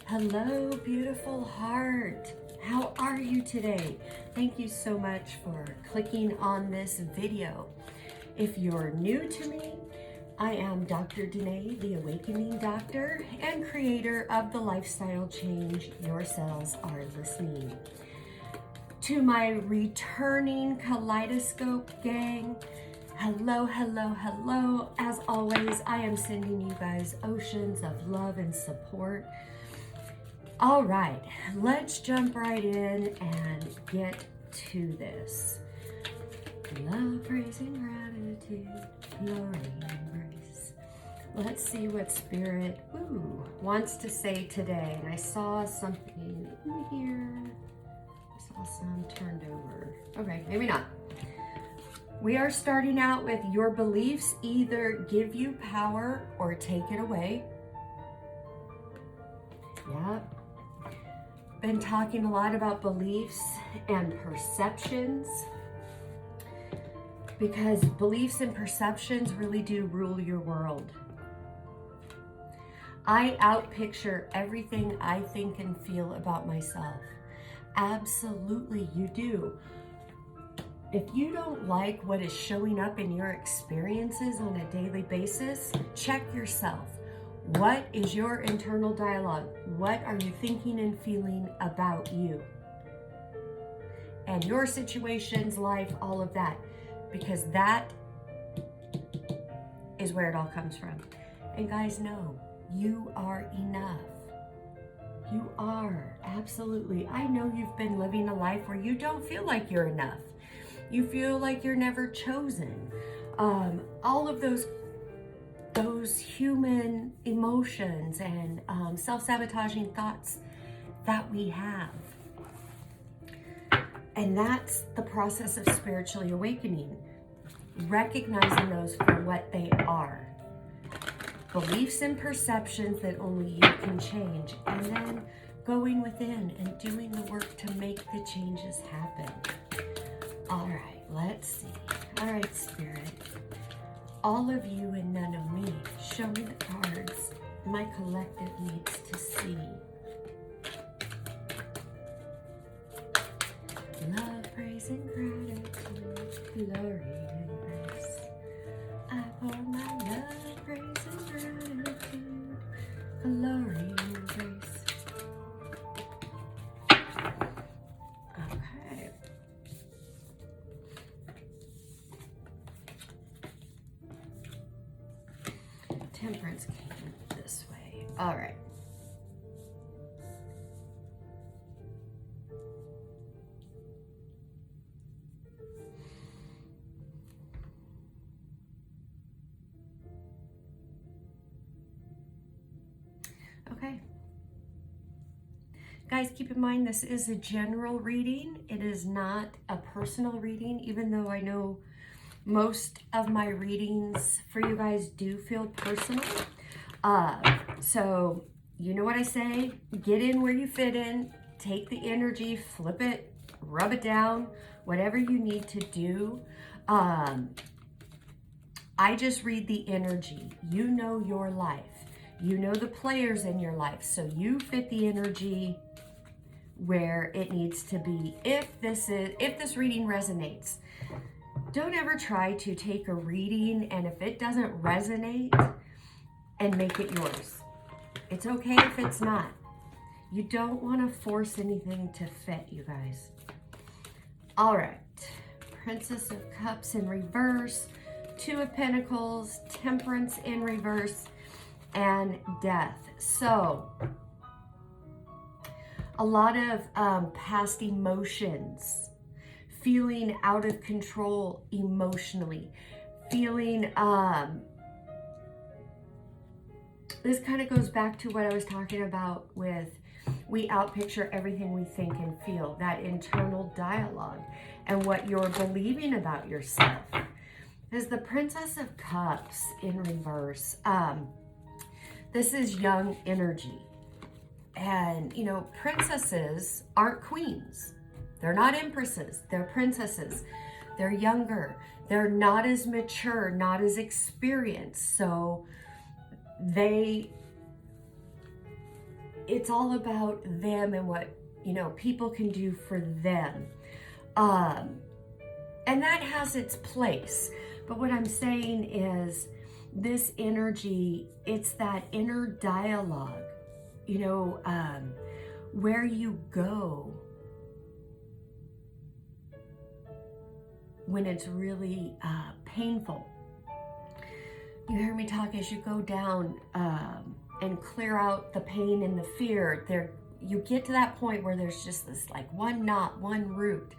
Hello, beautiful heart. How are you today? Thank you so much for clicking on this video. If you're new to me, I am Dr. Denae, the Awakening Doctor and creator of the lifestyle change your cells are listening. To my returning kaleidoscope gang, hello, hello, hello. As always, I am sending you guys oceans of love and support. All right, let's jump right in and get to this. Love, praise, and gratitude, glory, and grace. Let's see what Spirit wants to say today. And I saw something in here. I saw some turned over. Okay, maybe not. We are starting out with your beliefs either give you power or take it away. Yep. Been talking a lot about beliefs and perceptions because beliefs and perceptions really do rule your world. I outpicture everything I think and feel about myself. Absolutely, you do. If you don't like what is showing up in your experiences on a daily basis, check yourself. What is your internal dialogue? What are you thinking and feeling about you? And your situations, life, all of that. Because that is where it all comes from. And guys, know you are enough. You are, absolutely. I know you've been living a life where you don't feel like you're enough. You feel like you're never chosen. All of those human emotions and self-sabotaging thoughts that we have. And that's the process of spiritually awakening. Recognizing those for what they are. Beliefs and perceptions that only you can change. And then going within and doing the work to make the changes happen. All right, let's see. All right, Spirit. All of you and none of me. Show me the cards my collective needs to see. Love, praise, and gratitude, glory, and grace. I pour my love, praise, and gratitude, glory, and grace. Okay. Temperance came this way. All right. Okay. Guys, keep in mind this is a general reading. It is not a personal reading, even though I know most of my readings for you guys do feel personal. So you know what I say, get in where you fit in, take the energy, flip it, rub it down, whatever you need to do. I just read the energy. You know your life. You know the players in your life. So you fit the energy where it needs to be. If this reading resonates, don't ever try to take a reading and if it doesn't resonate and make it yours. It's okay if it's not. You don't want to force anything to fit, you guys. All right. Princess of Cups in reverse, Two of Pentacles, Temperance in reverse, and Death. So, a lot of past emotions. Feeling out of control emotionally, feeling, this kind of goes back to what I was talking about with we outpicture everything we think and feel, that internal dialogue and what you're believing about yourself. There's the Princess of Cups in reverse. This is young energy. And, you know, princesses aren't queens. They're not empresses, they're princesses. They're younger, they're not as mature, not as experienced. So they it's all about them and what, people can do for them. And that has its place. But what I'm saying is this energy, it's that inner dialogue, where you go when it's really painful. You hear me talk as you go down and clear out the pain and the fear. You get to that point where there's just this like one knot, one root,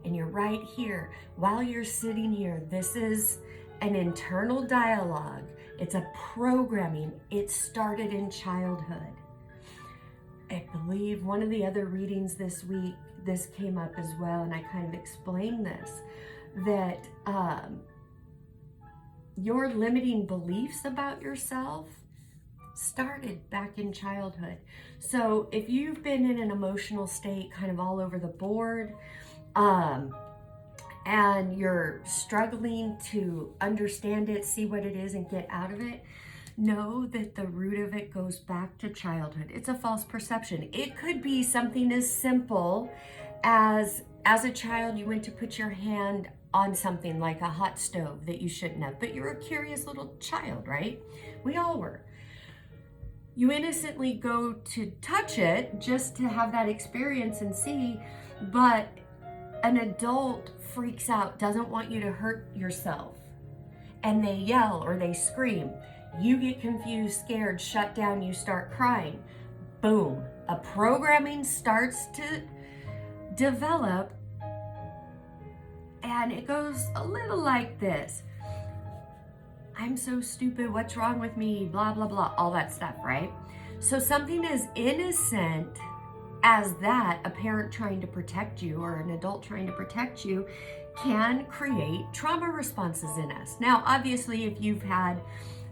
and you're right here. While you're sitting here, this is an internal dialogue. It's a programming. It started in childhood. I believe one of the other readings this week, this came up as well, and I kind of explained this, that your limiting beliefs about yourself started back in childhood. So if you've been in an emotional state kind of all over the board, and you're struggling to understand it, see what it is, and get out of it, know that the root of it goes back to childhood. It's a false perception. It could be something as simple as a child, you went to put your hand on something like a hot stove that you shouldn't have, but you're a curious little child, right? We all were. You innocently go to touch it just to have that experience and see, but an adult freaks out, doesn't want you to hurt yourself, and they yell or they scream. You get confused, scared, shut down, you start crying. Boom, a programming starts to develop, and it goes a little like this. I'm so stupid, what's wrong with me, blah, blah, blah, all that stuff, right? So something as innocent as that, a parent trying to protect you or an adult trying to protect you, can create trauma responses in us. Now, obviously, if you've had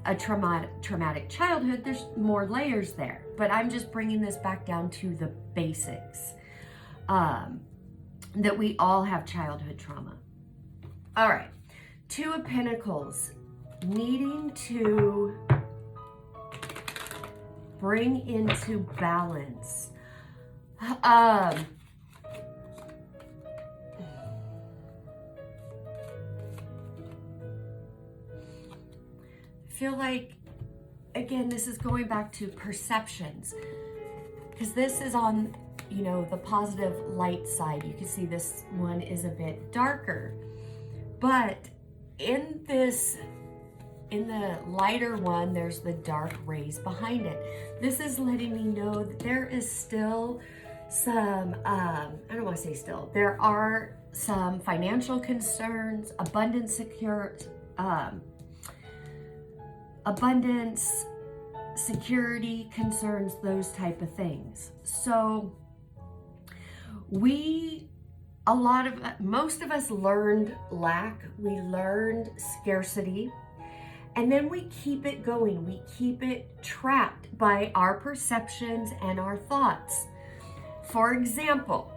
a traumatic childhood, there's more layers there, but I'm just bringing this back down to the basics, that we all have childhood trauma. All right, Two of Pentacles, needing to bring into balance. Feel like, again, this is going back to perceptions, because this is on, the positive light side. You can see this one is a bit darker, but in the lighter one, there's the dark rays behind it. This is letting me know that there is still some, I don't want to say still, there are some financial concerns, abundance, security concerns, those type of things. So most of us learned lack, we learned scarcity, and then we keep it going. We keep it trapped by our perceptions and our thoughts. For example,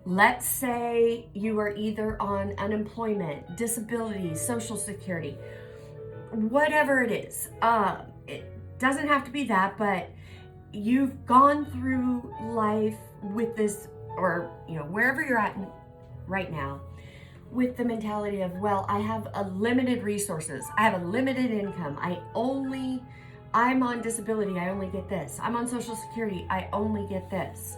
let's say you are either on unemployment, disability, Social Security, whatever it is. It doesn't have to be that, but you've gone through life with this, or wherever you're at right now, with the mentality of, well, I have a limited resources, I have a limited income, I'm on disability, I only get this, I'm on Social Security, I only get this.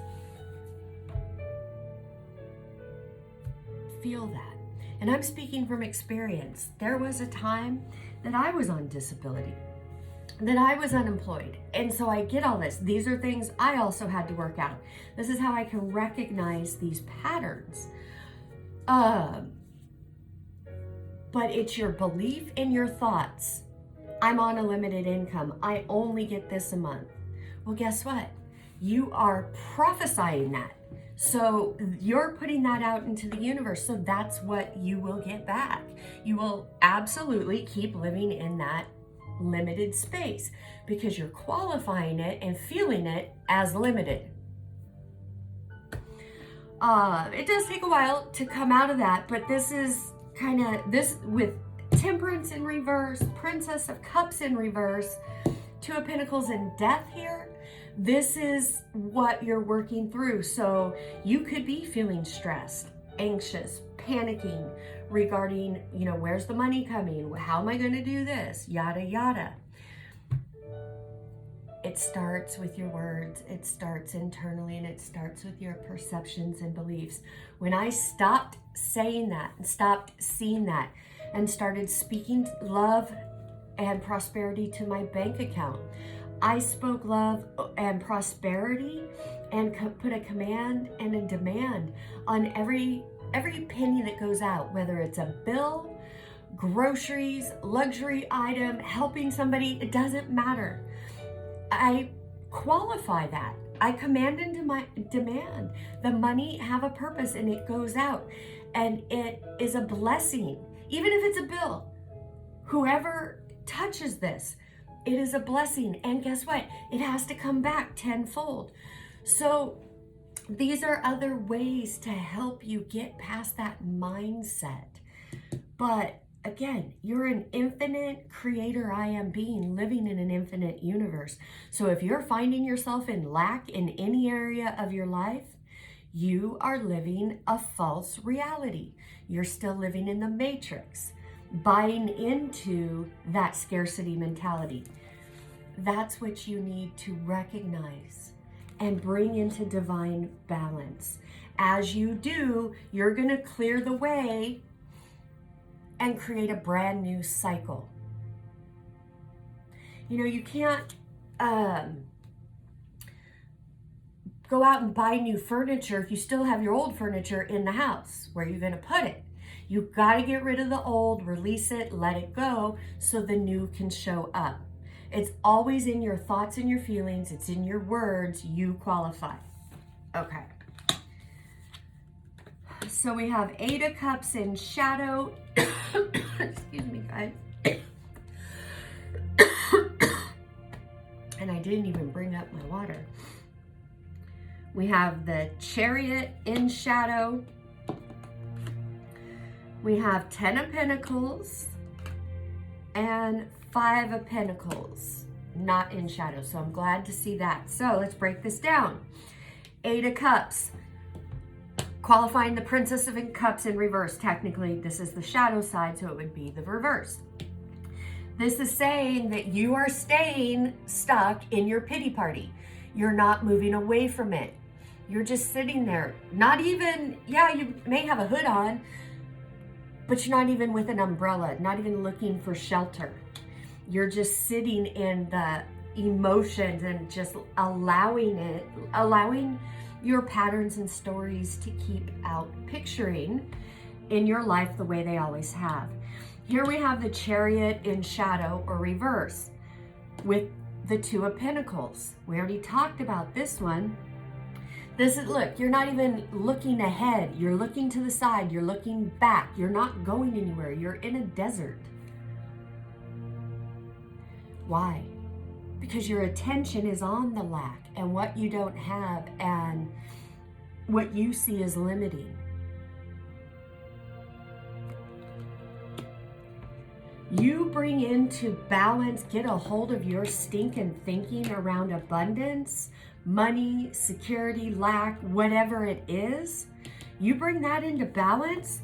Feel that. And I'm speaking from experience. There was a time that I was on disability, that I was unemployed. And so I get all this. These are things I also had to work out. This is how I can recognize these patterns. But it's your belief in your thoughts. I'm on a limited income. I only get this a month. Well, guess what? You are prophesying that. So you're putting that out into the universe. So that's what you will get back. You will absolutely keep living in that limited space because you're qualifying it and feeling it as limited. It does take a while to come out of that, but this is kind of this with Temperance in reverse, Princess of Cups in reverse, Two of Pentacles and Death here. This is what you're working through. So you could be feeling stressed, anxious, panicking regarding, where's the money coming? How am I going to do this? Yada, yada. It starts with your words. It starts internally, and it starts with your perceptions and beliefs. When I stopped saying that and stopped seeing that and started speaking love and prosperity to my bank account, I spoke love and prosperity and put a command and a demand on every penny that goes out, whether it's a bill, groceries, luxury item, helping somebody, it doesn't matter. I qualify that. I command into my demand. The money have a purpose and it goes out and it is a blessing. Even if it's a bill, whoever touches this, it is a blessing. And guess what? It has to come back tenfold. So these are other ways to help you get past that mindset. But again, you're an infinite creator I am being living in an infinite universe. So if you're finding yourself in lack in any area of your life, you are living a false reality. You're still living in the matrix, buying into that scarcity mentality. That's what you need to recognize and bring into divine balance. As you do, you're going to clear the way and create a brand new cycle. You can't go out and buy new furniture if you still have your old furniture in the house. Where are you going to put it? You've got to get rid of the old, release it, let it go, so the new can show up. It's always in your thoughts and your feelings. It's in your words. You qualify. Okay. So we have 8 of Cups in shadow. Excuse me, guys. And I didn't even bring up my water. We have the Chariot in shadow. We have 10 of Pentacles and 5 of Pentacles, not in shadow. So I'm glad to see that. So let's break this down. 8 of Cups, qualifying the Princess of Cups in reverse. Technically, this is the shadow side, so it would be the reverse. This is saying that you are staying stuck in your pity party. You're not moving away from it. You're just sitting there. Not even, you may have a hood on, but you're not even with an umbrella, not even looking for shelter. You're just sitting in the emotions and just allowing your patterns and stories to keep out picturing in your life the way they always have. Here we have the Chariot in shadow or reverse with the 2 of Pentacles. We already talked about this one. This is, look, you're not even looking ahead. You're looking to the side. You're looking back. You're not going anywhere. You're in a desert. Why? Because your attention is on the lack and what you don't have and what you see is limiting. You bring into balance, get a hold of your stinking thinking around abundance, money, security, lack, whatever it is. You bring that into balance.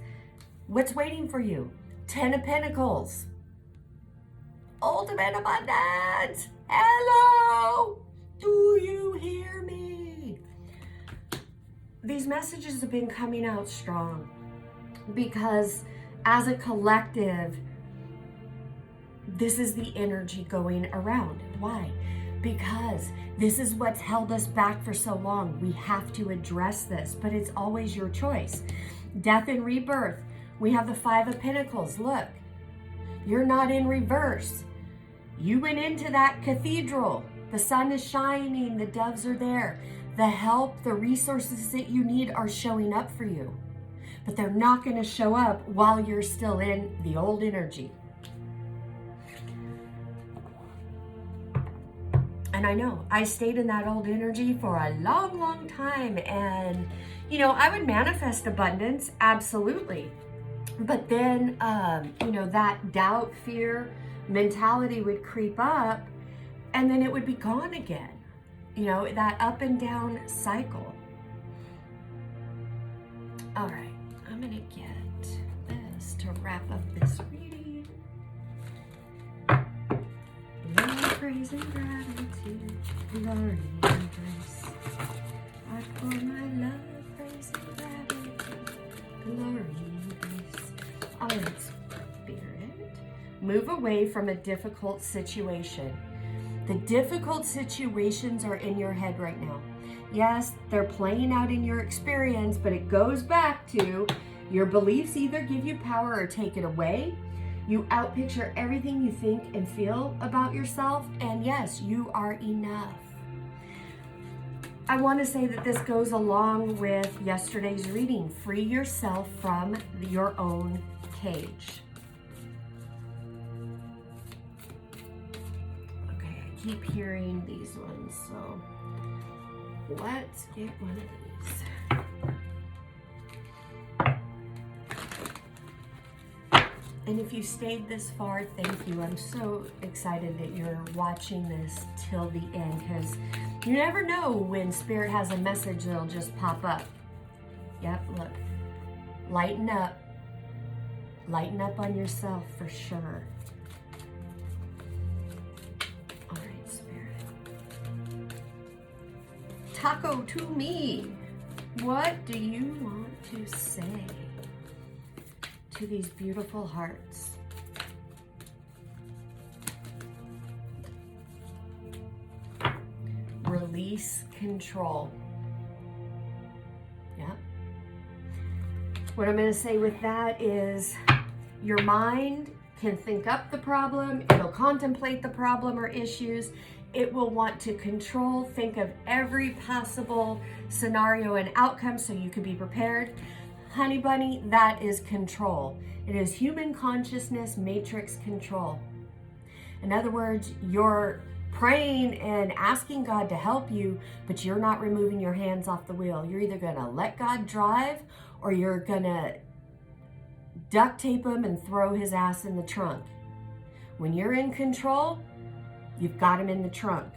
What's waiting for you? 10 of Pentacles. Ultimate abundance. Hello. Do you hear me? These messages have been coming out strong because as a collective, this is the energy going around. Why? Because this is what's held us back for so long. We have to address this, but it's always your choice. Death and rebirth. We have the 5 of Pentacles. Look, you're not in reverse. You went into that cathedral. The sun is shining. The doves are there. The help, the resources that you need are showing up for you. But they're not going to show up while you're still in the old energy. And I know I stayed in that old energy for a long, long time. And, I would manifest abundance, absolutely. But then, that doubt, fear mentality would creep up and then it would be gone again. You know, that up and down cycle. All right, I'm gonna get this to wrap up this reading. Love, praise, and gratitude, glory and grace. I pour my love, praise, and gratitude, glory and grace. All right, Spirit, move away from a difficult situation. The difficult situations are in your head right now. Yes, they're playing out in your experience, but it goes back to your beliefs either give you power or take it away. You outpicture everything you think and feel about yourself, and yes, you are enough. I want to say that this goes along with yesterday's reading. Free yourself from your own cage. Keep hearing these ones, so let's get one of these. And if you stayed this far, thank you. I'm so excited that you're watching this till the end, because you never know when Spirit has a message that'll just pop up. Yep, look. Lighten up. Lighten up on yourself for sure. Taco to me. What do you want to say to these beautiful hearts? Release control. Yeah. What I'm going to say with that is your mind can think up the problem. It'll contemplate the problem or issues. It will want to control, think of every possible scenario and outcome so you can be prepared. Honey bunny, that is control. It is human consciousness matrix control. In other words, you're praying and asking God to help you, but you're not removing your hands off the wheel. You're either going to let God drive or you're going to duct tape him and throw his ass in the trunk. When you're in control, you've got him in the trunk.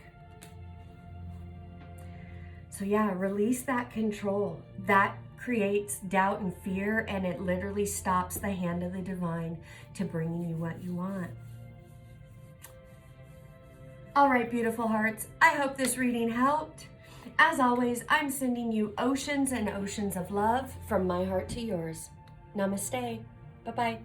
So yeah, release that control. That creates doubt and fear, and it literally stops the hand of the divine to bringing you what you want. All right, beautiful hearts. I hope this reading helped. As always, I'm sending you oceans and oceans of love from my heart to yours. Namaste. Bye-bye.